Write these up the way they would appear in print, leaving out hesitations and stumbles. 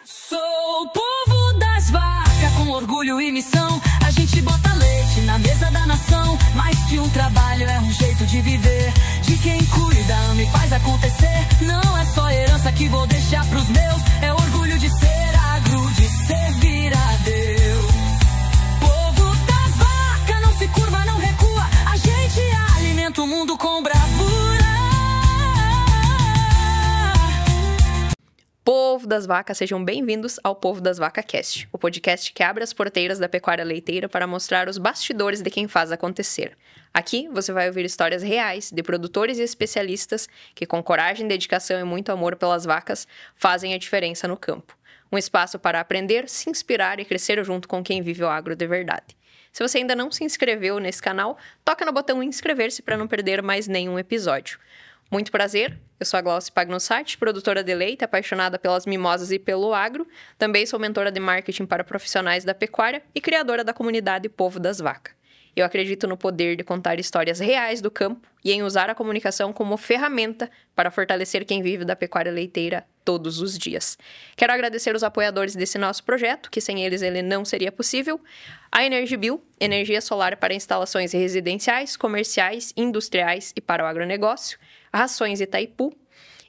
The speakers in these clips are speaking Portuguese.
Sou o povo das vacas, com orgulho e missão. A gente bota leite na mesa da nação. Mais que um trabalho, é um jeito de viver. De quem cuida, ama e faz acontecer. Não é só herança que vou deixar pros meus. É orgulho de ser agro, de servir a Deus. Povo das vacas, não se curva, não recua. A gente alimenta o mundo com bravura. Povo das vacas, sejam bem-vindos ao Povo das Vacas Cast, o podcast que abre as porteiras da pecuária leiteira para mostrar os bastidores de quem faz acontecer. Aqui você vai ouvir histórias reais de produtores e especialistas que, com coragem, dedicação e muito amor pelas vacas, fazem a diferença no campo. Um espaço para aprender, se inspirar e crescer junto com quem vive o agro de verdade. Se você ainda não se inscreveu nesse canal, toca no botão inscrever-se para não perder mais nenhum episódio. Muito prazer, eu sou a Glaucia Pagnussati, produtora de leite, apaixonada pelas mimosas e pelo agro. Também sou mentora de marketing para profissionais da pecuária e criadora da comunidade Povo das Vacas. Eu acredito no poder de contar histórias reais do campo e em usar a comunicação como ferramenta para fortalecer quem vive da pecuária leiteira todos os dias. Quero agradecer os apoiadores desse nosso projeto, que sem eles ele não seria possível. A Energibil, energia solar para instalações residenciais, comerciais, industriais e para o agronegócio. Rações Itaipu,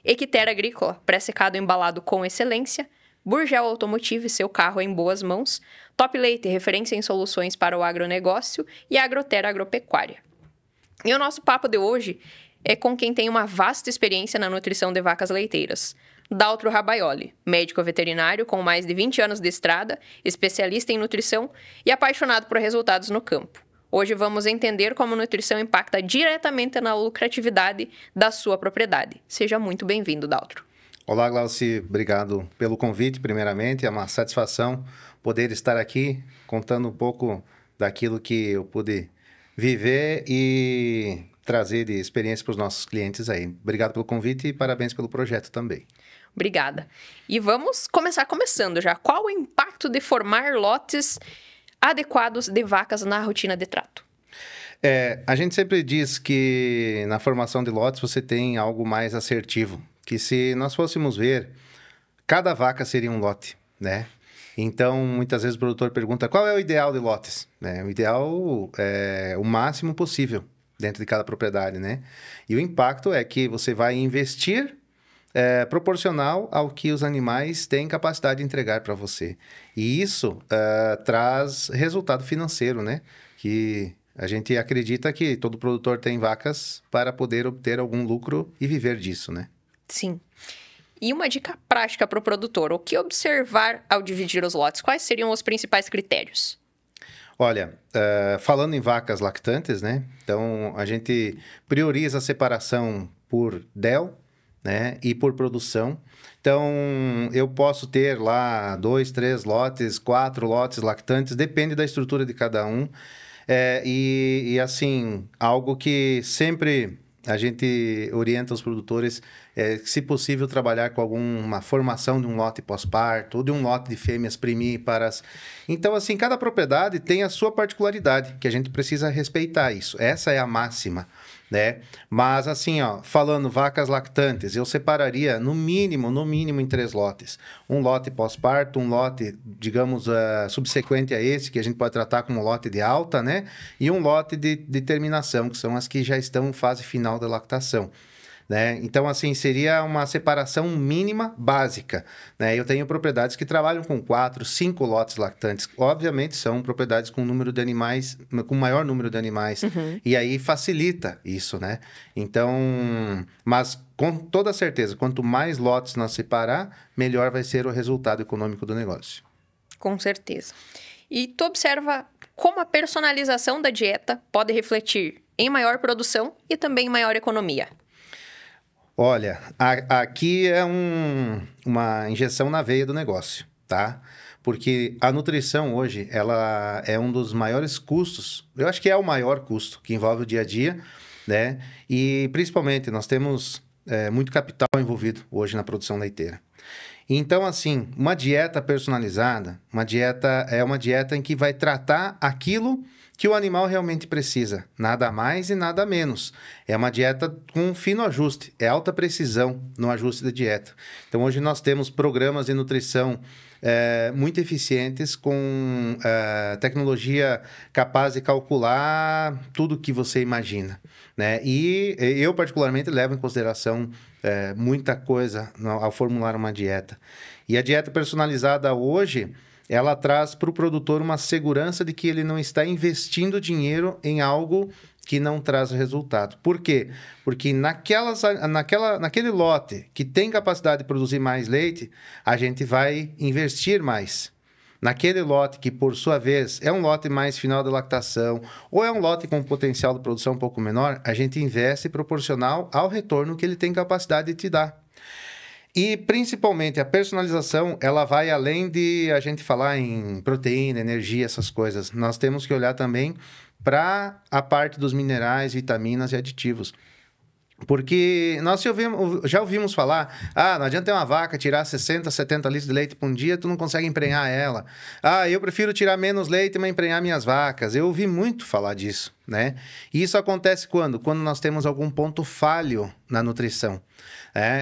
Equiterra Agrícola, pré-secado embalado com excelência, Burgel Automotive, seu carro em boas mãos, Top Leite, referência em soluções para o agronegócio, e Agroterra Agropecuária. E o nosso papo de hoje é com quem tem uma vasta experiência na nutrição de vacas leiteiras. Daltro Rabaioli, médico veterinário com mais de 20 anos de estrada, especialista em nutrição e apaixonado por resultados no campo. Hoje vamos entender como a nutrição impacta diretamente na lucratividade da sua propriedade. Seja muito bem-vindo, Daltro. Olá, Glauci. Obrigado pelo convite, primeiramente. É uma satisfação poder estar aqui contando um pouco daquilo que eu pude viver e trazer de experiência para os nossos clientes aí. Obrigado pelo convite e parabéns pelo projeto também. Obrigada. E vamos começando já. Qual o impacto de formar lotes adequados de vacas na rotina de trato? A gente sempre diz que na formação de lotes você tem algo mais assertivo, que se nós fôssemos ver, cada vaca seria um lote, né? Então, muitas vezes o produtor pergunta qual é o ideal de lotes, né? O ideal é o máximo possível dentro de cada propriedade, né? E o impacto é que você vai investir proporcional ao que os animais têm capacidade de entregar para você. E isso traz resultado financeiro, né? Que a gente acredita que todo produtor tem vacas para poder obter algum lucro e viver disso, né? Sim. E uma dica prática para o produtor, o que observar ao dividir os lotes? Quais seriam os principais critérios? Olha, falando em vacas lactantes, né? Então, a gente prioriza a separação por DEL, né? E por produção. Então, eu posso ter lá 2, 3 lotes, 4 lotes lactantes, depende da estrutura de cada um. E assim, algo que sempre a gente orienta os produtores se possível, trabalhar com alguma formação de um lote pós-parto ou de um lote de fêmeas primíparas. Então, assim, cada propriedade tem a sua particularidade, que a gente precisa respeitar isso. Essa é a máxima, né? Mas, assim, ó, falando vacas lactantes, eu separaria no mínimo em 3 lotes. Um lote pós-parto, um lote, digamos, subsequente a esse, que a gente pode tratar como lote de alta, né? E um lote de terminação, que são as que já estão em fase final da lactação, né? Então, assim, seria uma separação mínima básica, né? Eu tenho propriedades que trabalham com 4, 5 lotes lactantes. Obviamente, são propriedades com número de animais, com maior número de animais. E aí facilita isso, né? Então, mas com toda certeza, quanto mais lotes nós separar, melhor vai ser o resultado econômico do negócio. Com certeza. E tu observa como a personalização da dieta pode refletir em maior produção e também em maior economia. Olha, aqui é uma injeção na veia do negócio, tá? Porque a nutrição hoje, ela é um dos maiores custos, eu acho que é o maior custo que envolve o dia a dia, né? E principalmente nós temos muito capital envolvido hoje na produção leiteira. Então, assim, uma dieta personalizada, uma dieta em que vai tratar aquilo que o animal realmente precisa, nada mais e nada menos. É uma dieta com um fino ajuste, é alta precisão no ajuste da dieta. Então, hoje nós temos programas de nutrição muito eficientes, com tecnologia capaz de calcular tudo que você imagina, né? E eu, particularmente, levo em consideração muita coisa ao formular uma dieta. E a dieta personalizada hoje, ela traz para o produtor uma segurança de que ele não está investindo dinheiro em algo que não traz resultado. Por quê? Porque naquele lote que tem capacidade de produzir mais leite, a gente vai investir mais. Naquele lote que, por sua vez, é um lote mais final da lactação, ou é um lote com potencial de produção um pouco menor, a gente investe proporcional ao retorno que ele tem capacidade de te dar. E, principalmente, a personalização, ela vai além de a gente falar em proteína, energia, essas coisas. Nós temos que olhar também para a parte dos minerais, vitaminas e aditivos. Porque nós já ouvimos falar, não adianta ter uma vaca, tirar 60, 70 litros de leite por um dia, tu não consegue emprenhar ela. Eu prefiro tirar menos leite, mas emprenhar minhas vacas. Eu ouvi muito falar disso, né? E isso acontece quando? Quando nós temos algum ponto falho na nutrição.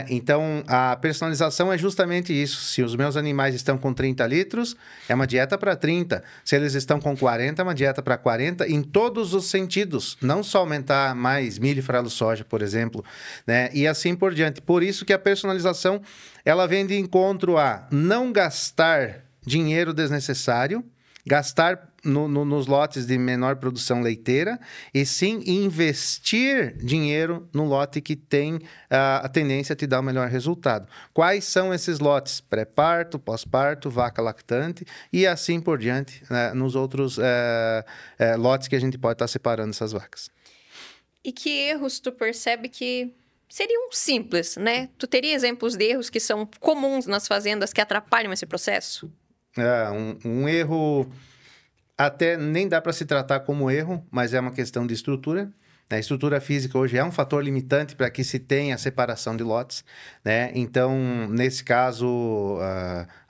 Então, a personalização é justamente isso. Se os meus animais estão com 30 litros, é uma dieta para 30. Se eles estão com 40, é uma dieta para 40, em todos os sentidos. Não só aumentar mais milho, farelo, soja, por exemplo, né? E assim por diante. Por isso que a personalização, ela vem de encontro a não gastar dinheiro desnecessário, gastar nos lotes de menor produção leiteira, e sim investir dinheiro no lote que tem a tendência a te dar o melhor resultado. Quais são esses lotes? Pré-parto, pós-parto, vaca lactante e assim por diante, nos outros lotes que a gente pode estar separando essas vacas. E que erros tu percebe que seriam simples, né? Tu teria exemplos de erros que são comuns nas fazendas que atrapalham esse processo? Um erro até nem dá para se tratar como erro, mas é uma questão de estrutura. A estrutura física hoje é um fator limitante para que se tenha separação de lotes, né? Então, nesse caso,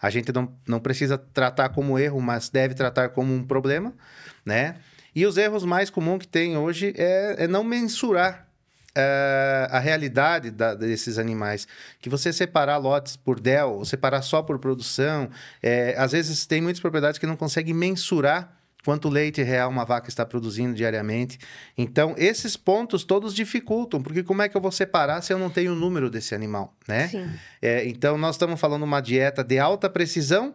a gente não precisa tratar como erro, mas deve tratar como um problema, né? E os erros mais comuns que tem hoje é não mensurar a realidade desses animais. Que você separar lotes por DEL, ou separar só por produção, às vezes tem muitas propriedades que não conseguem mensurar quanto leite real uma vaca está produzindo diariamente. Então, esses pontos todos dificultam, porque como é que eu vou separar se eu não tenho o número desse animal, né? Sim. Então, nós estamos falando de uma dieta de alta precisão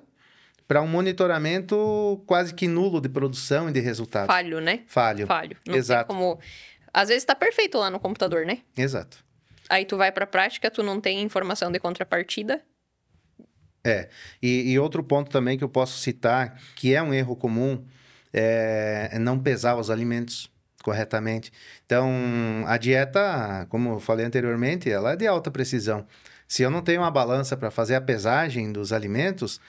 para um monitoramento quase que nulo de produção e de resultado. Falho, né? Falho. Não Exato. tem como... Às vezes tá perfeito lá no computador, né? Exato. Aí tu vai pra prática, tu não tem informação de contrapartida. E outro ponto também que eu posso citar, que é um erro comum, é não pesar os alimentos corretamente. Então, a dieta, como eu falei anteriormente, ela é de alta precisão. Se eu não tenho uma balança para fazer a pesagem dos alimentos,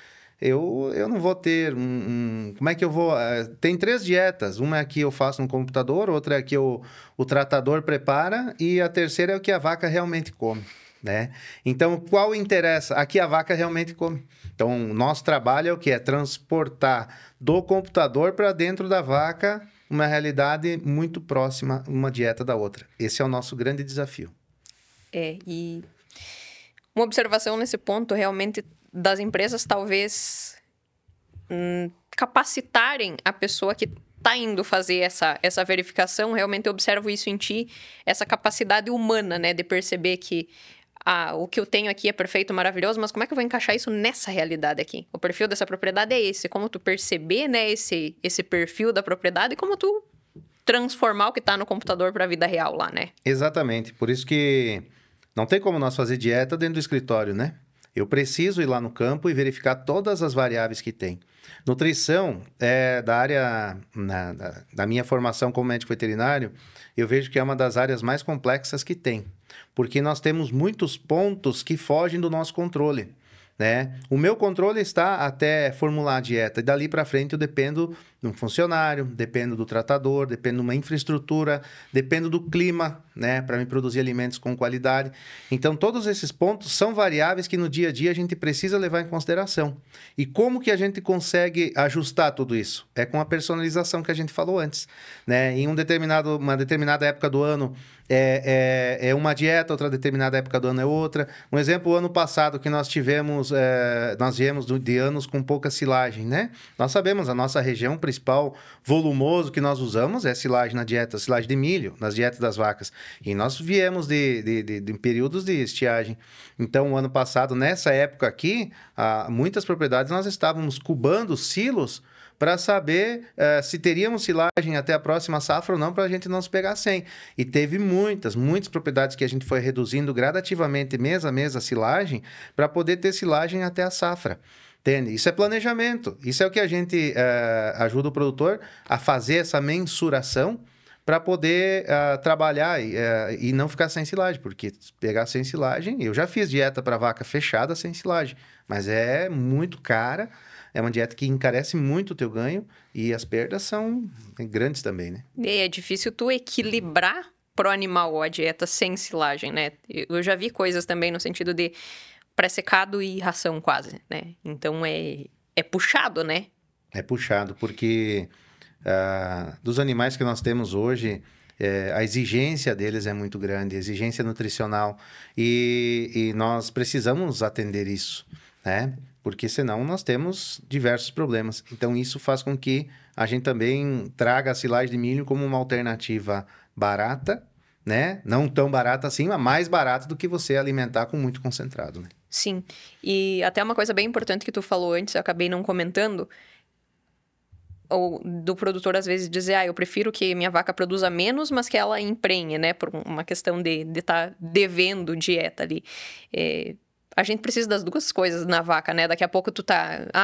eu não vou ter como é que eu vou... Tem 3 dietas. Uma é a que eu faço no computador, outra é a que o tratador prepara, e a terceira é o que a vaca realmente come, né? Então, qual interessa? Aqui a vaca realmente come. Então, o nosso trabalho é o que? É transportar do computador para dentro da vaca uma realidade muito próxima, uma dieta da outra. Esse é o nosso grande desafio. E uma observação nesse ponto, realmente, das empresas, talvez capacitarem a pessoa que está indo fazer essa verificação. Realmente eu observo isso em ti, essa capacidade humana, né, de perceber que o que eu tenho aqui é perfeito, maravilhoso, mas como é que eu vou encaixar isso nessa realidade aqui? O perfil dessa propriedade é esse, como tu perceber, né, esse perfil da propriedade e como tu transformar o que está no computador para a vida real lá, né? Exatamente, por isso que não tem como nós fazer dieta dentro do escritório, né? Eu preciso ir lá no campo e verificar todas as variáveis que tem. Nutrição é da área, da minha formação como médico veterinário, eu vejo que é uma das áreas mais complexas que tem. Porque nós temos muitos pontos que fogem do nosso controle, né? O meu controle está até formular a dieta. E dali para frente eu dependo de um funcionário, dependo do tratador, dependo de uma infraestrutura, dependo do clima, né, para me produzir alimentos com qualidade. Então, todos esses pontos são variáveis que no dia a dia a gente precisa levar em consideração. E como que a gente consegue ajustar tudo isso? É com a personalização que a gente falou antes, né? Em uma determinada época do ano é uma dieta, outra determinada época do ano é outra. Um exemplo, o ano passado que nós tivemos, nós viemos de anos com pouca silagem, né? Nós sabemos, a nossa região principal volumoso que nós usamos é silagem na dieta, silagem de milho, nas dietas das vacas. E nós viemos de períodos de estiagem. Então, o ano passado, nessa época aqui, muitas propriedades nós estávamos cubando silos para saber se teríamos silagem até a próxima safra ou não, para a gente não se pegar sem. E teve muitas propriedades que a gente foi reduzindo gradativamente, mês a mês, a silagem, para poder ter silagem até a safra. Entende? Isso é planejamento. Isso é o que a gente ajuda o produtor a fazer essa mensuração para poder trabalhar e não ficar sem silagem. Porque pegar sem silagem... Eu já fiz dieta para vaca fechada sem silagem, mas é muito cara. É uma dieta que encarece muito o teu ganho e as perdas são grandes também, né? E é difícil tu equilibrar pro animal a dieta sem silagem, né? Eu já vi coisas também no sentido de pré-secado e ração quase, né? Então é puxado, né? É puxado, porque dos animais que nós temos hoje, a exigência deles é muito grande, a exigência nutricional, e nós precisamos atender isso, né? Porque senão nós temos diversos problemas. Então, isso faz com que a gente também traga a silagem de milho como uma alternativa barata, né? Não tão barata assim, mas mais barata do que você alimentar com muito concentrado, né? Sim. E até uma coisa bem importante que tu falou antes, eu acabei não comentando, ou do produtor às vezes dizer, eu prefiro que minha vaca produza menos, mas que ela emprenhe, né? Por uma questão de estar devendo dieta ali. A gente precisa das duas coisas na vaca, né? Daqui a pouco tu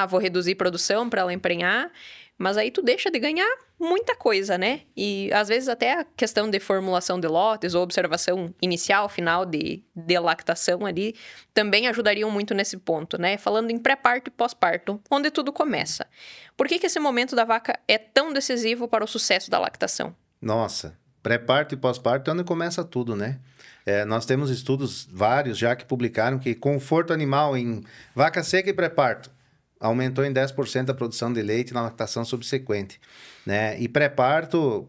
vou reduzir produção para ela emprenhar, mas aí tu deixa de ganhar muita coisa, né? E às vezes até a questão de formulação de lotes ou observação inicial, final de lactação ali, também ajudariam muito nesse ponto, né? Falando em pré-parto e pós-parto, onde tudo começa. Por que esse momento da vaca é tão decisivo para o sucesso da lactação? Nossa, pré-parto e pós-parto é onde começa tudo, né? Nós temos estudos vários já que publicaram que conforto animal em vaca seca e pré-parto aumentou em 10% a produção de leite na lactação subsequente, né? E pré-parto,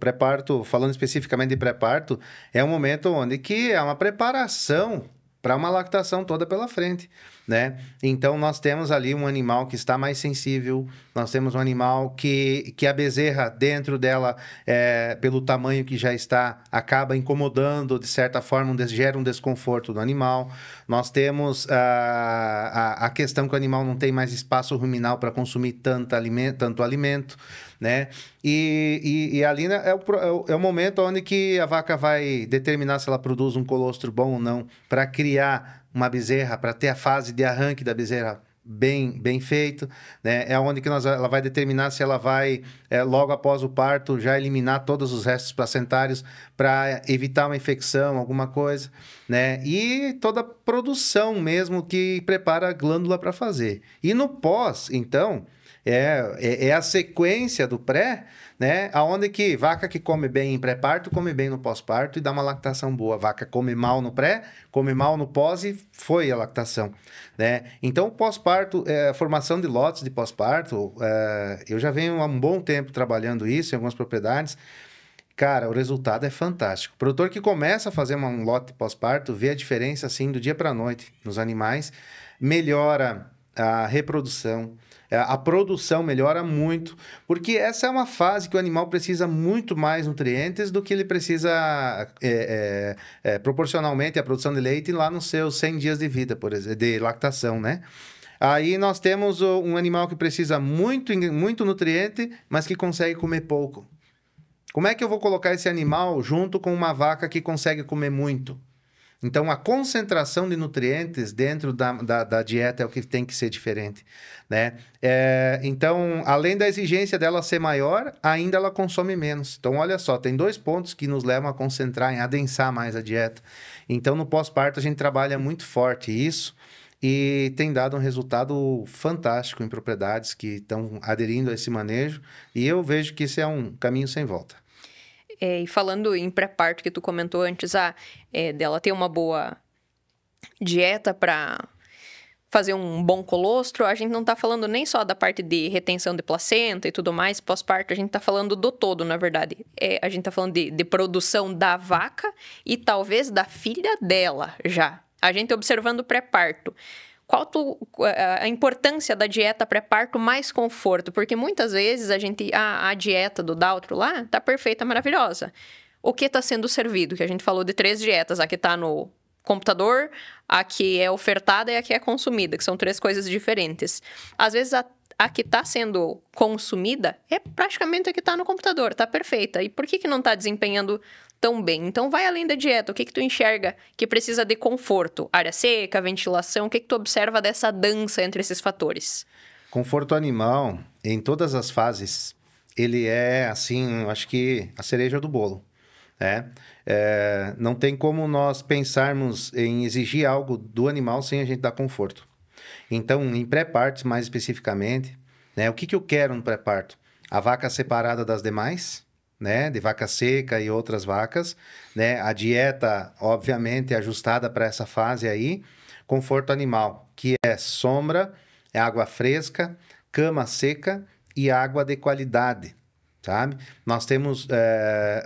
falando especificamente de pré-parto, é um momento onde que é uma preparação para uma lactação toda pela frente, né? Então, nós temos ali um animal que está mais sensível, nós temos um animal que a bezerra dentro dela, pelo tamanho que já está, acaba incomodando, de certa forma, gera um desconforto do animal. Nós temos a questão que o animal não tem mais espaço ruminal para consumir tanto alimento, né? E ali é o momento onde que a vaca vai determinar se ela produz um colostro bom ou não, para criar uma bezerra, para ter a fase de arranque da bezerra bem feito, né? É onde que ela vai determinar se ela vai, logo após o parto, já eliminar todos os restos placentários para evitar uma infecção, alguma coisa, né? E toda a produção mesmo que prepara a glândula para fazer. E no pós, então, é a sequência do pré, né? Aonde que vaca que come bem em pré-parto, come bem no pós-parto e dá uma lactação boa. Vaca come mal no pré, come mal no pós e foi a lactação, né? Então, o pós-parto, a formação de lotes de pós-parto, eu já venho há um bom tempo trabalhando isso em algumas propriedades. Cara, o resultado é fantástico. O produtor que começa a fazer um lote pós-parto vê a diferença, assim, do dia para a noite nos animais, melhora a reprodução, a produção melhora muito, porque essa é uma fase que o animal precisa muito mais nutrientes do que ele precisa proporcionalmente à produção de leite lá nos seus 100 dias de vida, por exemplo, de lactação, né? Aí nós temos um animal que precisa muito nutriente, mas que consegue comer pouco. Como é que eu vou colocar esse animal junto com uma vaca que consegue comer muito? Então, a concentração de nutrientes dentro da dieta é o que tem que ser diferente, né? Então, além da exigência dela ser maior, ainda ela consome menos. Então, olha só, tem 2 pontos que nos levam a concentrar, em adensar mais a dieta. Então, no pós-parto, a gente trabalha muito forte isso. e tem dado um resultado fantástico em propriedades que estão aderindo a esse manejo, e eu vejo que esse é um caminho sem volta. E falando em pré-parto, que tu comentou antes, dela ter uma boa dieta para fazer um bom colostro, a gente não tá falando nem só da parte de retenção de placenta e tudo mais, pós-parto, a gente tá falando do todo, na verdade. A gente tá falando de produção da vaca e talvez da filha dela já. A gente observando o pré-parto. Qual a importância da dieta pré-parto mais conforto? Porque muitas vezes a dieta do Daltro lá tá perfeita, maravilhosa. O que tá sendo servido? Que a gente falou de 3 dietas, a que tá no computador, a que é ofertada e a que é consumida, que são 3 coisas diferentes. Às vezes a que está sendo consumida é praticamente a que está no computador, está perfeita. E por que não está desempenhando tão bem? Então vai além da dieta, o que tu enxerga que precisa de conforto? Área seca, ventilação, o que tu observa dessa dança entre esses fatores? Conforto animal, em todas as fases, ele é, assim, eu acho que a cereja do bolo. Não tem como nós pensarmos em exigir algo do animal sem a gente dar conforto. Então, em pré-parto, mais especificamente, o que eu quero no pré-parto? A vaca separada das demais, de vaca seca e outras vacas, a dieta, obviamente, ajustada para essa fase aí, conforto animal, que é sombra, é água fresca, cama seca e água de qualidade. Sabe? Nós temos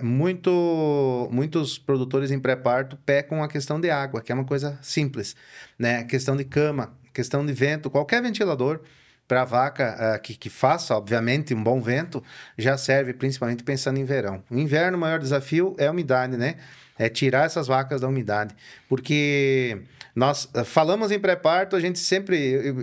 muitos produtores em pré-parto pecam a questão de água, que é uma coisa simples, questão de cama, questão de vento, qualquer ventilador para a vaca que faça, obviamente, um bom vento, já serve principalmente pensando em verão. No inverno, o maior desafio é a umidade, É tirar essas vacas da umidade, porque nós falamos em pré-parto, a gente sempre...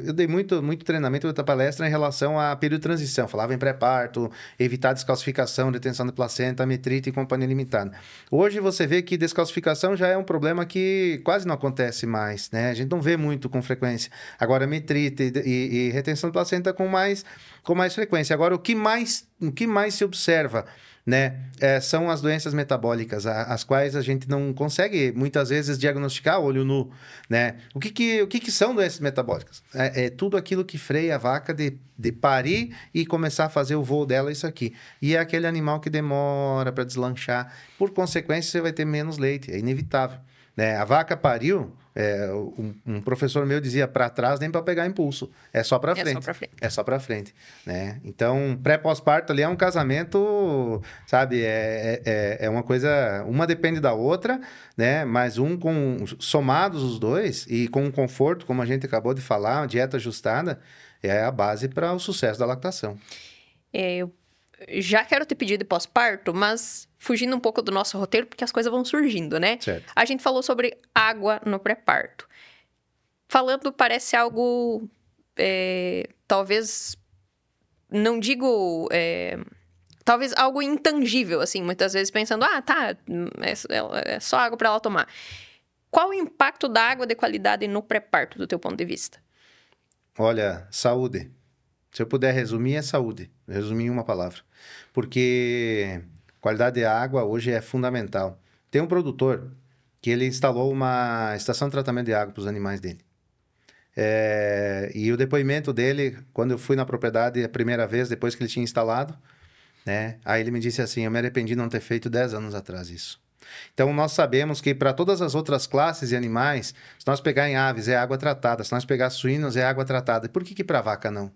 Eu dei muito treinamento, muita palestra em relação a período de transição. Falava em pré-parto, evitar descalcificação, detenção de placenta, metrite e companhia limitada. Hoje você vê que descalcificação já é um problema que quase não acontece mais, A gente não vê muito com frequência. Agora, metrite e retenção de placenta com mais frequência. Agora, o que mais se observa... são as doenças metabólicas, as quais a gente não consegue, muitas vezes, diagnosticar a olho nu, O que são doenças metabólicas? É tudo aquilo que freia a vaca de parir e começar a fazer o voo dela, isso aqui. E é aquele animal que demora para deslanchar. Por consequência, você vai ter menos leite, é inevitável. A vaca pariu, um professor meu dizia, para trás nem para pegar impulso, é só para frente. É só para frente. Então, pré-pós-parto ali é um casamento, sabe, é uma coisa, uma depende da outra, mas somados os dois e com um conforto, como a gente acabou de falar, uma dieta ajustada, é a base para o sucesso da lactação. Eu já quero ter pedido de pós-parto, mas fugindo um pouco do nosso roteiro, porque as coisas vão surgindo, Certo. A gente falou sobre água no pré-parto. Falando, parece algo, talvez, não digo, talvez algo intangível, assim, muitas vezes pensando, é só água para ela tomar. Qual o impacto da água de qualidade no pré-parto, do teu ponto de vista? Olha, saúde. Se eu puder resumir, é saúde. Resumir em uma palavra. Porque qualidade de água hoje é fundamental. Tem um produtor que ele instalou uma estação de tratamento de água para os animais dele. E o depoimento dele, quando eu fui na propriedade a primeira vez, depois que ele tinha instalado, aí ele me disse assim, eu me arrependi de não ter feito 10 anos atrás isso. Então, nós sabemos que para todas as outras classes de animais, se nós pegar em aves, é água tratada. Se nós pegar suínos, é água tratada. Por que para a vaca não?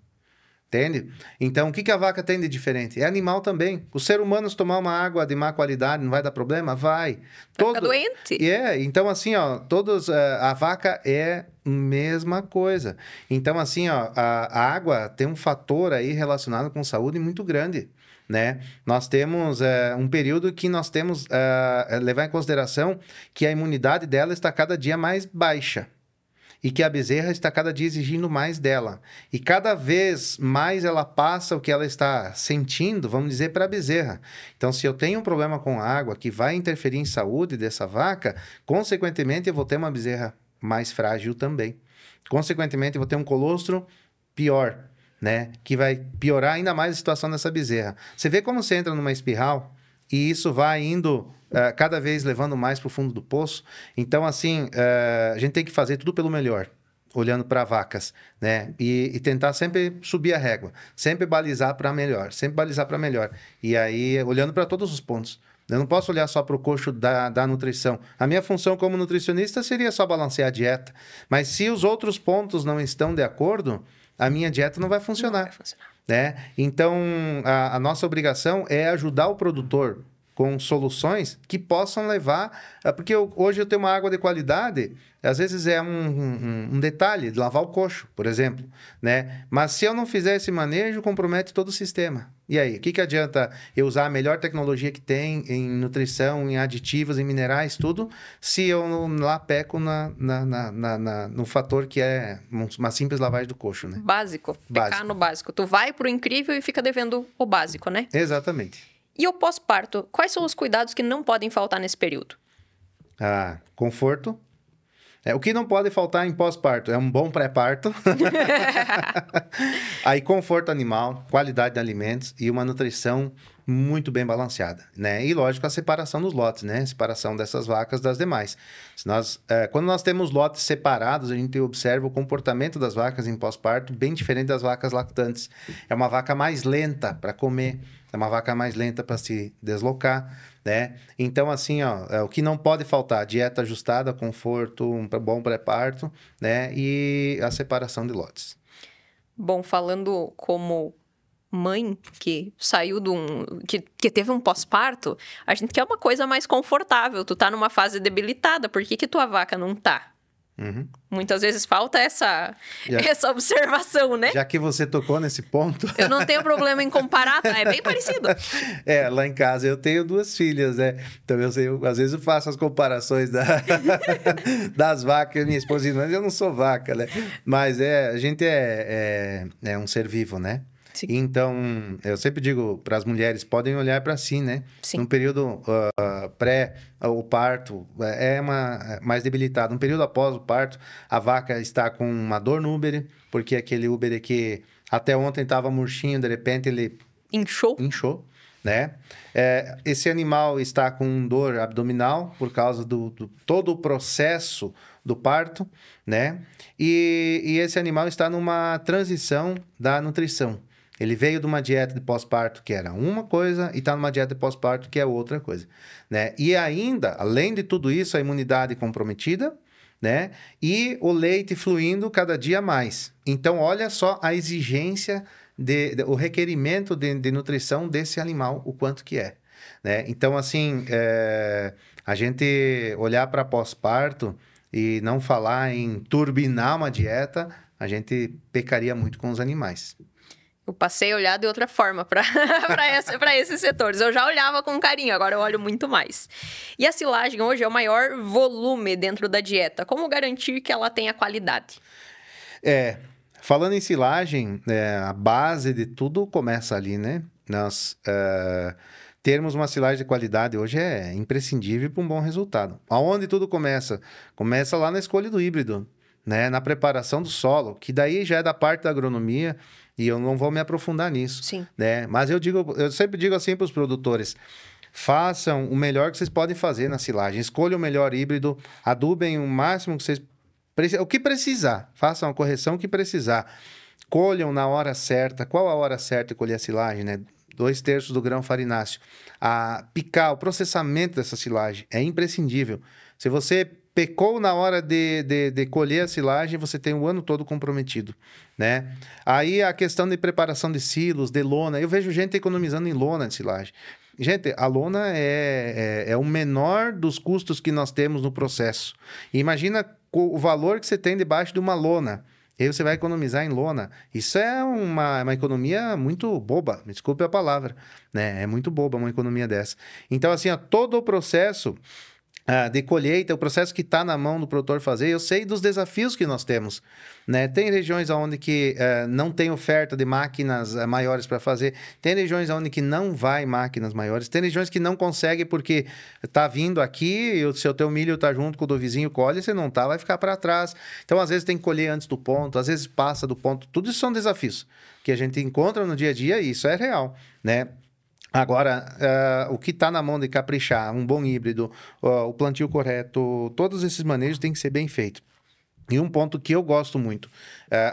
Entende? Então, o que a vaca tem de diferente? É animal também. O ser humano, se tomar uma água de má qualidade, não vai dar problema? Vai. Vai ficar doente. Então, assim, a vaca é a mesma coisa. Então, assim, a água tem um fator aí relacionado com saúde muito grande. Nós temos um período que nós temos levar em consideração que a imunidade dela está cada dia mais baixa e que a bezerra está cada dia exigindo mais dela. E cada vez mais ela passa o que ela está sentindo, vamos dizer, para a bezerra. Então, se eu tenho um problema com a água que vai interferir em saúde dessa vaca, consequentemente, eu vou ter uma bezerra mais frágil também. Consequentemente, eu vou ter um colostro pior, que vai piorar ainda mais a situação dessa bezerra. Você vê como você entra numa espiral e isso vai indo cada vez levando mais para o fundo do poço. Então, assim, a gente tem que fazer tudo pelo melhor. olhando para vacas, né? E tentar sempre subir a régua, sempre balizar para melhor, sempre balizar para melhor. E aí, olhando para todos os pontos. Eu não posso olhar só para o coxo da nutrição. A minha função como nutricionista seria só balancear a dieta. Mas se os outros pontos não estão de acordo, a minha dieta não vai funcionar. Não vai funcionar. Né? Então, a nossa obrigação é ajudar o produtor com soluções que possam levar... Porque hoje eu tenho uma água de qualidade, às vezes é um detalhe de lavar o coxo, por exemplo. Né? Mas se eu não fizer esse manejo, compromete todo o sistema. E aí, o que adianta eu usar a melhor tecnologia que tem em nutrição, em aditivos, em minerais, tudo, se eu lá peco no fator que é uma simples lavagem do coxo, né? Básico. Pecar no básico. Tu vai pro incrível e fica devendo o básico, né? Exatamente. E o pós-parto, quais são os cuidados que não podem faltar nesse período? Conforto. O que não pode faltar em pós-parto é um bom pré-parto. Aí, conforto animal, qualidade de alimentos e uma nutrição muito bem balanceada, né? E, lógico, a separação dos lotes, né? Separação dessas vacas das demais. Quando nós temos lotes separados, a gente observa o comportamento das vacas em pós-parto bem diferente das vacas lactantes. É uma vaca mais lenta para comer, é uma vaca mais lenta para se deslocar, né? Então, assim, o que não pode faltar, dieta ajustada, conforto, um bom pré-parto, né? E a separação de lotes. Bom, falando como mãe que saiu que teve um pós-parto, a gente quer uma coisa mais confortável. Tu tá numa fase debilitada, por que tua vaca não tá? Uhum. Muitas vezes falta essa observação, né? Já que você tocou nesse ponto... Eu não tenho problema em comparar, tá? É bem parecido. Lá em casa eu tenho 2 filhas, né? Então às vezes eu faço as comparações das vacas, minha esposa diz, mas eu não sou vaca, né? Mas a gente é um ser vivo, né? Sim. Então, eu sempre digo para as mulheres, podem olhar para si, né? Sim. Num período o parto é mais debilitado. No período após o parto, a vaca está com uma dor no úbere, porque aquele úbere que até ontem estava murchinho, de repente ele... Inchou, né? Esse animal está com dor abdominal por causa do todo o processo do parto, né? E esse animal está numa transição da nutrição. Ele veio de uma dieta de pós-parto que era uma coisa e está numa dieta de pós-parto que é outra coisa, né? E ainda, além de tudo isso, a imunidade comprometida, né? E o leite fluindo cada dia mais. Então, olha só a exigência, o requerimento de nutrição desse animal, o quanto que é, né? Então, assim, a gente olhar para pós-parto e não falar em turbinar uma dieta, a gente pecaria muito com os animais. Eu passei a olhar de outra forma para esses setores. Eu já olhava com carinho, agora eu olho muito mais. E a silagem hoje é o maior volume dentro da dieta. Como garantir que ela tenha qualidade? Falando em silagem, a base de tudo começa ali, né? Nós termos uma silagem de qualidade hoje é imprescindível para um bom resultado. Aonde tudo começa? Começa lá na escolha do híbrido, né? Na preparação do solo, que daí já é da parte da agronomia, e eu não vou me aprofundar nisso. Sim. Né? Mas eu sempre digo assim para os produtores, façam o melhor que vocês podem fazer na silagem. Escolham o melhor híbrido, adubem o máximo que vocês... O que precisar, façam a correção que precisar. Colham na hora certa. Qual a hora certa de colher a silagem, né? 2/3 do grão farináceo. Picar, o processamento dessa silagem é imprescindível. Se você pecou na hora de colher a silagem, você tem o ano todo comprometido, né? Aí a questão de preparação de silos, de lona. Eu vejo gente economizando em lona de silagem. Gente, a lona é o menor dos custos que nós temos no processo. E imagina o valor que você tem debaixo de uma lona. E aí você vai economizar em lona. Isso é uma economia muito boba, me desculpe a palavra, né? É muito boba uma economia dessa. Então, assim, todo o processo de colheita, o processo que está na mão do produtor fazer, eu sei dos desafios que nós temos, né? Tem regiões onde que não tem oferta de máquinas maiores para fazer, tem regiões onde que não vai máquinas maiores, tem regiões que não consegue porque está vindo aqui e se o teu milho está junto com o do vizinho colhe, você não tá, vai ficar para trás. Então, às vezes tem que colher antes do ponto, às vezes passa do ponto, tudo isso são desafios que a gente encontra no dia a dia e isso é real, né? Agora, o que está na mão de caprichar, um bom híbrido, o plantio correto, todos esses manejos têm que ser bem feitos. E um ponto que eu gosto muito,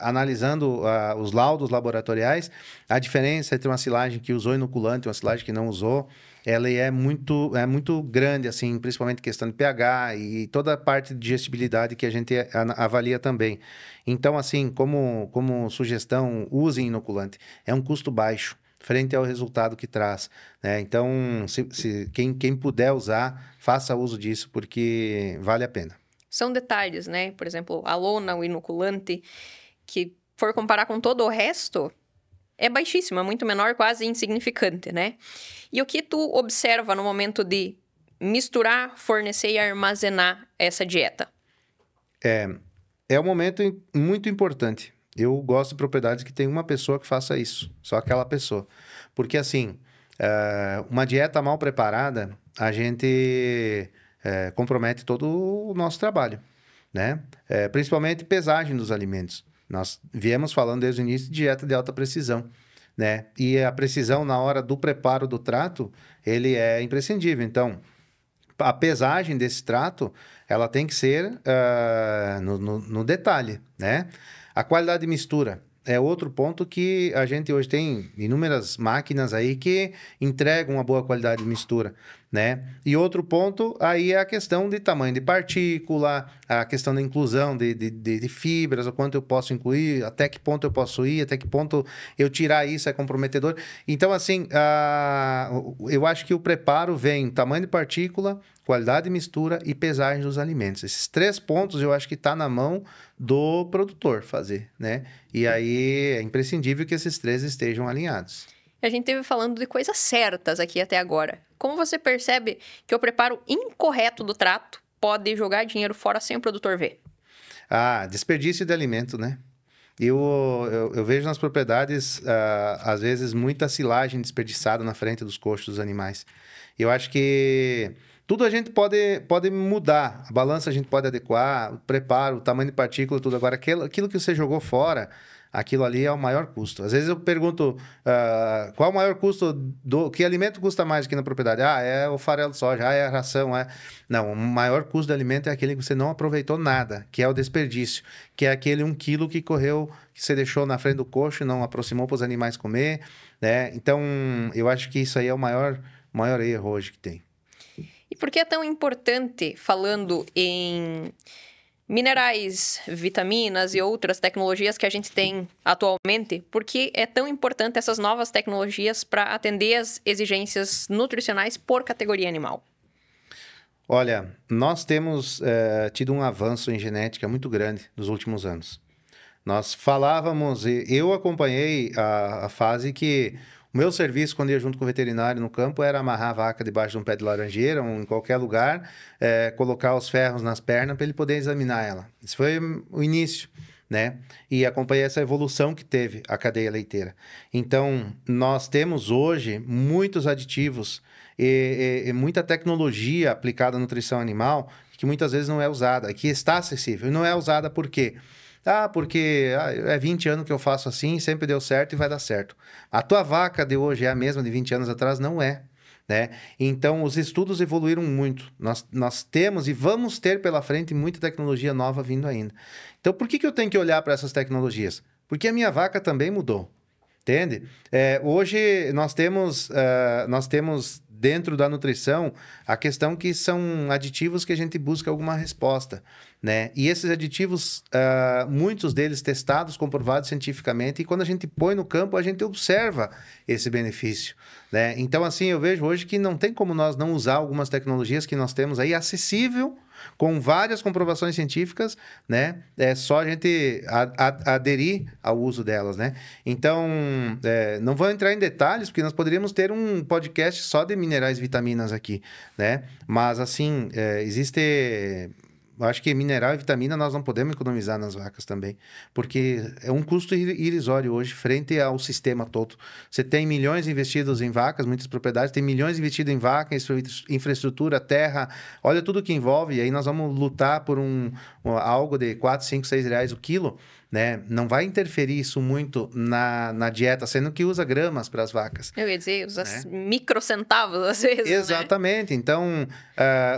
analisando os laudos laboratoriais, a diferença entre uma silagem que usou inoculante e uma silagem que não usou, ela é muito grande, assim, principalmente questão de pH e toda a parte de digestibilidade que a gente avalia também. Então, assim, como sugestão, usem inoculante. É um custo baixo frente ao resultado que traz, né? Então, quem puder usar, faça uso disso, porque vale a pena. São detalhes, né? Por exemplo, a lona, o inoculante, que for comparar com todo o resto, é baixíssimo, é muito menor, quase insignificante, né? E o que tu observa no momento de misturar, fornecer e armazenar essa dieta? É um momento muito importante. Eu gosto de propriedades que tem uma pessoa que faça isso, só aquela pessoa. Porque, assim, uma dieta mal preparada, a gente compromete todo o nosso trabalho, né? Principalmente pesagem dos alimentos. Nós viemos falando desde o início de dieta de alta precisão, né? E a precisão na hora do preparo do trato, ele é imprescindível. Então, a pesagem desse trato, ela tem que ser no detalhe, né? A qualidade de mistura é outro ponto que a gente hoje tem inúmeras máquinas aí que entregam uma boa qualidade de mistura, né? E outro ponto aí é a questão de tamanho de partícula, a questão da inclusão de fibras, o quanto eu posso incluir, até que ponto eu posso ir, até que ponto eu tirar isso é comprometedor. Então, assim, eu acho que o preparo vem tamanho de partícula, qualidade de mistura e pesagem dos alimentos. Esses 3 pontos eu acho que está na mão do produtor fazer, né? E aí é imprescindível que esses 3 estejam alinhados. A gente esteve falando de coisas certas aqui até agora. Como você percebe que o preparo incorreto do trato pode jogar dinheiro fora sem o produtor ver? Desperdício de alimento, né? Eu vejo nas propriedades, às vezes, muita silagem desperdiçada na frente dos coxos dos animais. Eu acho que tudo a gente pode mudar. A balança a gente pode adequar, o preparo, o tamanho de partícula, tudo. Agora, aquilo que você jogou fora, aquilo ali é o maior custo. Às vezes eu pergunto, qual é o maior custo que alimento custa mais aqui na propriedade? É o farelo de soja, é a ração, Não, o maior custo do alimento é aquele que você não aproveitou nada, que é o desperdício, que é aquele 1 quilo que correu, que você deixou na frente do coxo e não aproximou para os animais comer, né? Então, eu acho que isso aí é o maior erro hoje que tem. E por que é tão importante, falando em minerais, vitaminas e outras tecnologias que a gente tem atualmente, por que é tão importante essas novas tecnologias para atender as exigências nutricionais por categoria animal? Olha, nós temos tido um avanço em genética muito grande nos últimos anos. Nós falávamos, eu acompanhei a fase que o meu serviço, quando ia junto com o veterinário no campo, era amarrar a vaca debaixo de um pé de laranjeira ou em qualquer lugar, colocar os ferros nas pernas para ele poder examinar ela. Isso foi o início, né? E acompanhei essa evolução que teve a cadeia leiteira. Então, nós temos hoje muitos aditivos e muita tecnologia aplicada à nutrição animal que muitas vezes não é usada, que está acessível. E não é usada por quê? Porque é 20 anos que eu faço assim, sempre deu certo e vai dar certo. A tua vaca de hoje é a mesma de 20 anos atrás? Não é, né? Então, os estudos evoluíram muito. Nós temos e vamos ter pela frente muita tecnologia nova vindo ainda. Então, por que eu tenho que olhar para essas tecnologias? Porque a minha vaca também mudou, entende? Hoje, nós temos dentro da nutrição a questão que são aditivos que a gente busca alguma resposta, né? E esses aditivos, muitos deles testados, comprovados cientificamente, e quando a gente põe no campo, a gente observa esse benefício, né? Então, assim, eu vejo hoje que não tem como nós não usar algumas tecnologias que nós temos aí acessível, com várias comprovações científicas, né? É só a gente aderir ao uso delas, né? Então, não vou entrar em detalhes, porque nós poderíamos ter um podcast só de minerais e vitaminas aqui, né? Mas, assim, eu acho que mineral e vitamina nós não podemos economizar nas vacas também, porque é um custo irrisório hoje frente ao sistema todo. Você tem milhões investidos em vacas, muitas propriedades, tem milhões investidos em vacas, infraestrutura, terra, olha tudo que envolve, e aí nós vamos lutar por algo de 4, 5, 6 reais o quilo, né? Não vai interferir isso muito na dieta, sendo que usa gramas para as vacas. Eu ia dizer, usa microcentavos às vezes, exatamente, né? Então,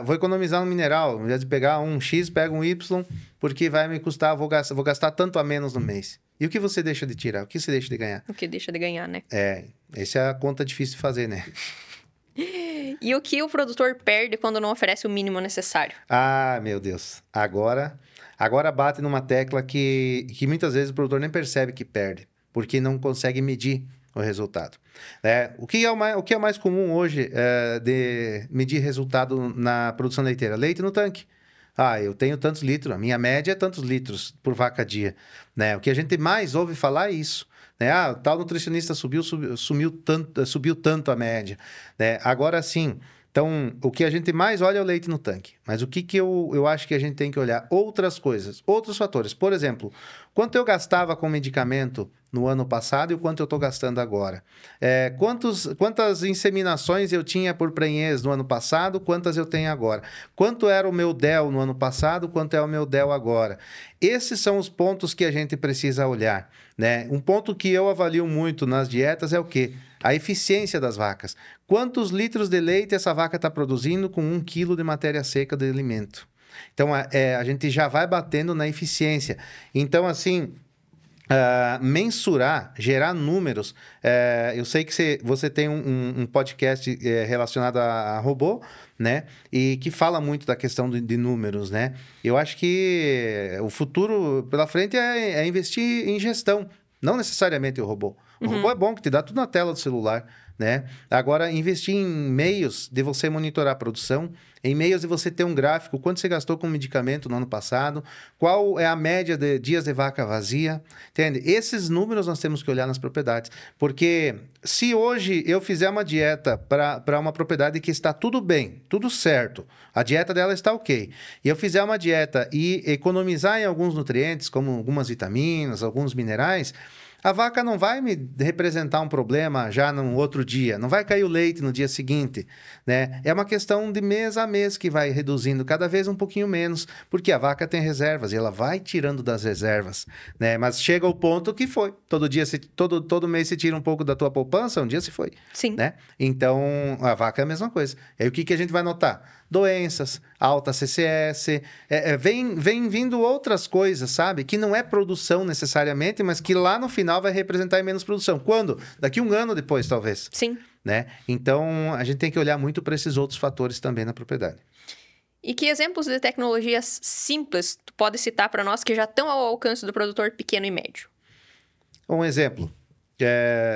vou economizar no mineral, ao invés de pegar um X, pega um Y, porque vai me custar, vou gastar tanto a menos no mês. E o que você deixa de tirar? O que você deixa de ganhar? O que deixa de ganhar, né? Essa é a conta difícil de fazer, né? E o que o produtor perde quando não oferece o mínimo necessário? Ah, meu Deus. Agora bate numa tecla que muitas vezes o produtor nem percebe que perde, porque não consegue medir o resultado. O que é mais comum hoje de medir resultado na produção leiteira? Leite no tanque. Eu tenho tantos litros, a minha média é tantos litros por vaca dia. O que a gente mais ouve falar é isso. O tal nutricionista subiu tanto a média. Agora sim, então, o que a gente mais olha é o leite no tanque. Mas o que eu acho que a gente tem que olhar? Outras coisas, outros fatores. Por exemplo, quanto eu gastava com medicamento no ano passado e o quanto eu estou gastando agora? Quantas inseminações eu tinha por prenhez no ano passado, quantas eu tenho agora? Quanto era o meu DEL no ano passado, quanto é o meu DEL agora? Esses são os pontos que a gente precisa olhar. Um ponto que eu avalio muito nas dietas é o quê? A eficiência das vacas. Quantos litros de leite essa vaca está produzindo com 1 quilo de matéria seca de alimento? Então, a gente já vai batendo na eficiência. Então, assim, mensurar, gerar números. Eu sei que você tem um podcast relacionado a robô, né? E que fala muito da questão de números, né? Eu acho que o futuro pela frente é investir em gestão, não necessariamente o robô. O robô é bom, que te dá tudo na tela do celular, né? Agora, investir em meios de você monitorar a produção, em meios de você ter um gráfico, quanto você gastou com medicamento no ano passado, qual é a média de dias de vaca vazia, entende? Esses números nós temos que olhar nas propriedades, porque se hoje eu fizer uma dieta para uma propriedade que está tudo bem, tudo certo, a dieta dela está ok, e eu fizer uma dieta e economizar em alguns nutrientes, como algumas vitaminas, alguns minerais, a vaca não vai me representar um problema já no outro dia, não vai cair o leite no dia seguinte, né? É uma questão de mês a mês que vai reduzindo cada vez um pouquinho menos, porque a vaca tem reservas e ela vai tirando das reservas, né? Mas chega o ponto que foi. Todo mês se tira um pouco da tua poupança, um dia se foi. Sim. Né? Então, a vaca é a mesma coisa. E aí o que a gente vai notar? Doenças, alta CCS, vem vindo outras coisas, sabe? Que não é produção necessariamente, mas que lá no final vai representar em menos produção. Quando? Daqui 1 ano depois, talvez. Sim. Né? Então, a gente tem que olhar muito para esses outros fatores também na propriedade. E que exemplos de tecnologias simples tu pode citar para nós que já estão ao alcance do produtor pequeno e médio? Um exemplo,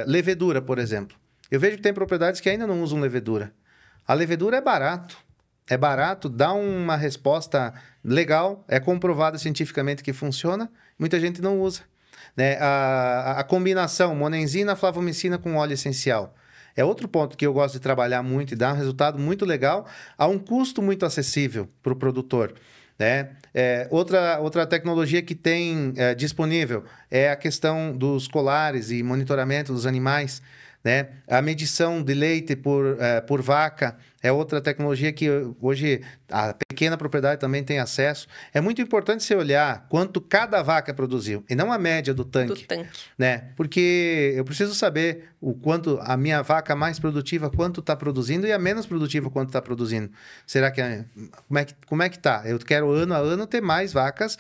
levedura, por exemplo. Eu vejo que tem propriedades que ainda não usam levedura. A levedura é barato, dá uma resposta legal, é comprovado cientificamente que funciona, muita gente não usa. Né? A combinação monenzina, flavomicina com óleo essencial é outro ponto que eu gosto de trabalhar muito e dá um resultado muito legal a um custo muito acessível para o produtor. Né? Outra tecnologia que tem disponível é a questão dos colares e monitoramento dos animais. Né? A medição de leite por vaca é outra tecnologia que hoje a pequena propriedade também tem acesso. É muito importante você olhar quanto cada vaca produziu, e não a média do tanque. Né? Porque eu preciso saber o quanto a minha vaca mais produtiva, quanto está produzindo, e a menos produtiva, quanto está produzindo. Será que como é que está? Eu quero ano a ano ter mais vacas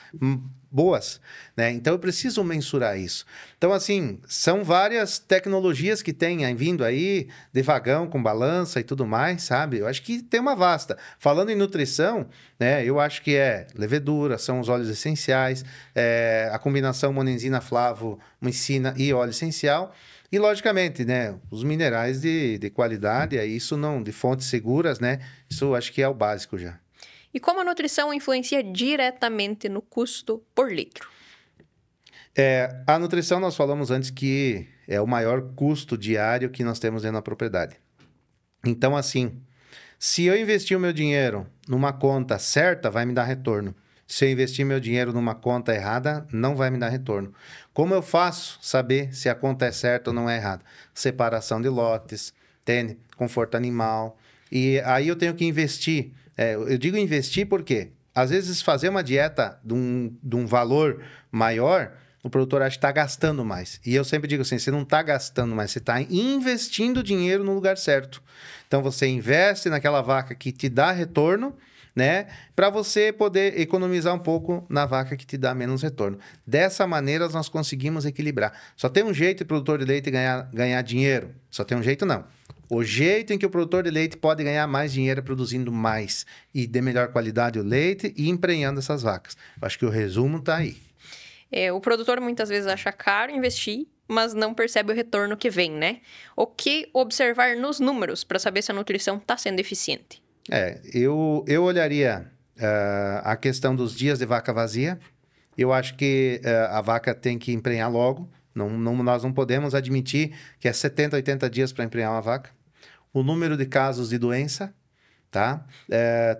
boas, né? Então, eu preciso mensurar isso. Então, assim, são várias tecnologias que têm vindo aí, de vagão com balança e tudo mais, sabe? Eu acho que tem uma vasta. Falando em nutrição, né? Eu acho que levedura, são os óleos essenciais, a combinação monenzina, flavomicina e óleo essencial. E, logicamente, né? Os minerais de qualidade, isso não, de fontes seguras, né? Isso eu acho que é o básico já. E como a nutrição influencia diretamente no custo por litro? A nutrição, nós falamos antes que é o maior custo diário que nós temos dentro da propriedade. Então, assim, se eu investir o meu dinheiro numa conta certa, vai me dar retorno. Se eu investir meu dinheiro numa conta errada, não vai me dar retorno. Como eu faço saber se a conta é certa ou não é errada? Separação de lotes, entende? Conforto animal. E aí eu tenho que investir. Eu digo investir porque, às vezes, fazer uma dieta de um valor maior, o produtor acha que está gastando mais. E eu sempre digo assim, você não está gastando mais, você está investindo dinheiro no lugar certo. Então, você investe naquela vaca que te dá retorno, né? Para você poder economizar um pouco na vaca que te dá menos retorno. Dessa maneira, nós conseguimos equilibrar. Só tem um jeito de produtor de leite ganhar dinheiro. Só tem um jeito, não. O jeito em que o produtor de leite pode ganhar mais dinheiro é produzindo mais e de melhor qualidade o leite e emprenhando essas vacas. Eu acho que o resumo está aí. O produtor muitas vezes acha caro investir, mas não percebe o retorno que vem, né? O que observar nos números para saber se a nutrição está sendo eficiente? Eu olharia a questão dos dias de vaca vazia. Eu acho que a vaca tem que emprenhar logo. Nós não podemos admitir que é 70, 80 dias para emprenhar uma vaca. O número de casos de doença, tá?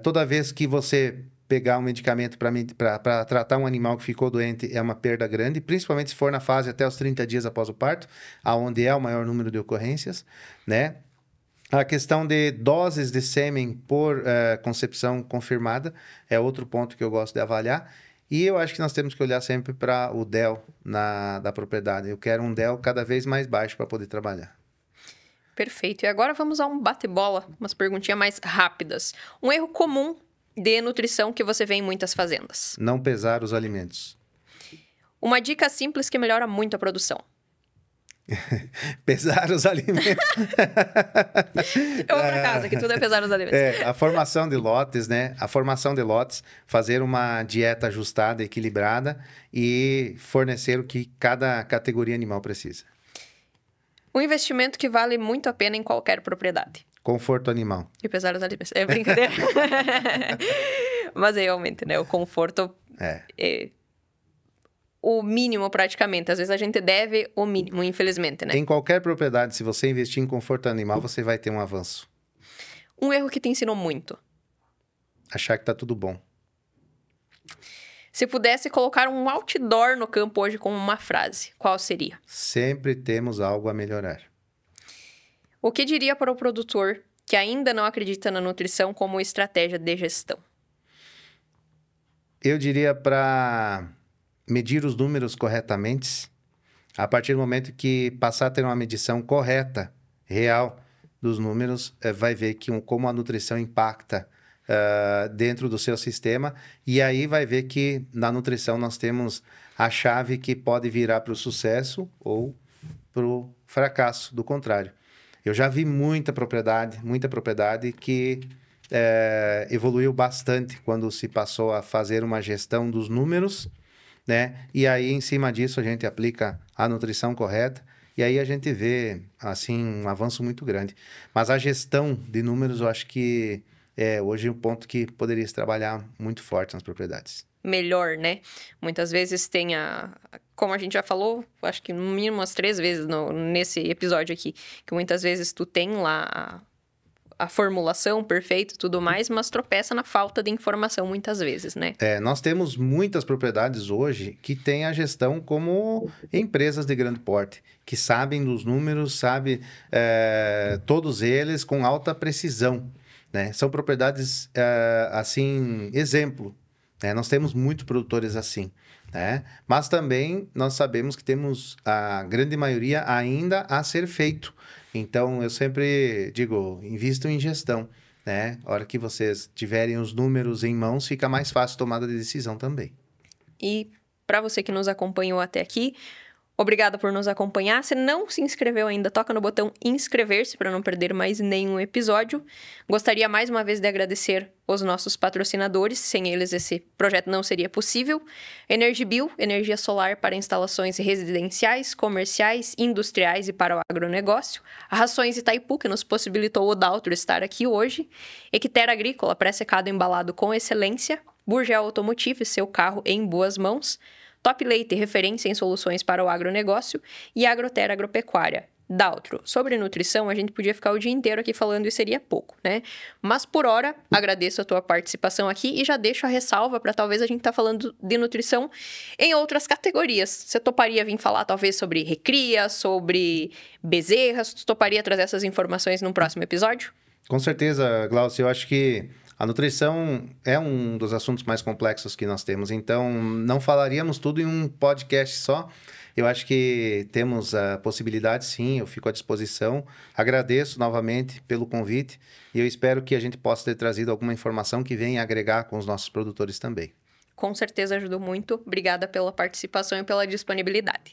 Toda vez que você pegar um medicamento para tratar um animal que ficou doente é uma perda grande, principalmente se for na fase até os 30 dias após o parto, aonde é o maior número de ocorrências, né? A questão de doses de sêmen por concepção confirmada é outro ponto que eu gosto de avaliar. E eu acho que nós temos que olhar sempre para o DEL da propriedade. Eu quero um DEL cada vez mais baixo para poder trabalhar. Perfeito. E agora vamos a um bate-bola, umas perguntinhas mais rápidas. Um erro comum de nutrição que você vê em muitas fazendas. Não pesar os alimentos. Uma dica simples que melhora muito a produção. Pesar os alimentos. Outra casa, que tudo é pesar os alimentos. A formação de lotes, né? A formação de lotes, fazer uma dieta ajustada, equilibrada e fornecer o que cada categoria animal precisa. Um investimento que vale muito a pena em qualquer propriedade. Conforto animal. E pesar os alimentos. É brincadeira. Mas realmente, né? O conforto é o mínimo praticamente. Às vezes a gente deve o mínimo, infelizmente, né? Em qualquer propriedade, se você investir em conforto animal, você vai ter um avanço. Um erro que te ensinou muito. Achar que tá tudo bom. Se pudesse colocar um outdoor no campo hoje com uma frase, qual seria? Sempre temos algo a melhorar. O que diria para o produtor que ainda não acredita na nutrição como estratégia de gestão? Eu diria para medir os números corretamente. A partir do momento que passar a ter uma medição correta, real, dos números, vai ver como a nutrição impacta dentro do seu sistema. E aí vai ver que na nutrição nós temos a chave que pode virar para o sucesso ou para o fracasso, do contrário. Eu já vi muita propriedade que evoluiu bastante quando se passou a fazer uma gestão dos números, né? E aí, em cima disso, a gente aplica a nutrição correta e aí a gente vê, assim, um avanço muito grande. Mas a gestão de números, eu acho que hoje é um ponto que poderia se trabalhar muito forte nas propriedades. Melhor, né? Muitas vezes tem como a gente já falou, acho que no mínimo umas 3 vezes nesse episódio aqui, que muitas vezes tu tem lá a formulação perfeita e tudo mais, mas tropeça na falta de informação muitas vezes, né? Nós temos muitas propriedades hoje que têm a gestão como empresas de grande porte, que sabem dos números, todos eles com alta precisão, né? São propriedades, assim, exemplo, né? Nós temos muitos produtores assim, né? Mas também nós sabemos que temos a grande maioria ainda a ser feito. Então, eu sempre digo, invistam em gestão, né? A hora que vocês tiverem os números em mãos, fica mais fácil a tomada de decisão também. E para você que nos acompanhou até aqui, obrigada por nos acompanhar. Se não se inscreveu ainda, toca no botão inscrever-se para não perder mais nenhum episódio. Gostaria mais uma vez de agradecer os nossos patrocinadores. Sem eles, esse projeto não seria possível. Energibio, energia solar para instalações residenciais, comerciais, industriais e para o agronegócio. A Rações Itaipu, que nos possibilitou o Daltro estar aqui hoje. Equiterra Agrícola, pré-secado embalado com excelência. Burgel Automotive, seu carro em boas mãos. Top Leite, referência em soluções para o agronegócio, e Agroterra Agropecuária. Daltro, sobre nutrição, a gente podia ficar o dia inteiro aqui falando e seria pouco, né? Mas por hora, agradeço a tua participação aqui e já deixo a ressalva para talvez a gente tá falando de nutrição em outras categorias. Você toparia vir falar talvez sobre recria, sobre bezerras? Tu toparia trazer essas informações num próximo episódio? Com certeza, Glaucio. Eu acho que A nutrição é um dos assuntos mais complexos que nós temos, então não falaríamos tudo em um podcast só. Eu acho que temos a possibilidade, sim, eu fico à disposição. Agradeço novamente pelo convite e eu espero que a gente possa ter trazido alguma informação que venha agregar com os nossos produtores também. Com certeza ajudou muito. Obrigada pela participação e pela disponibilidade.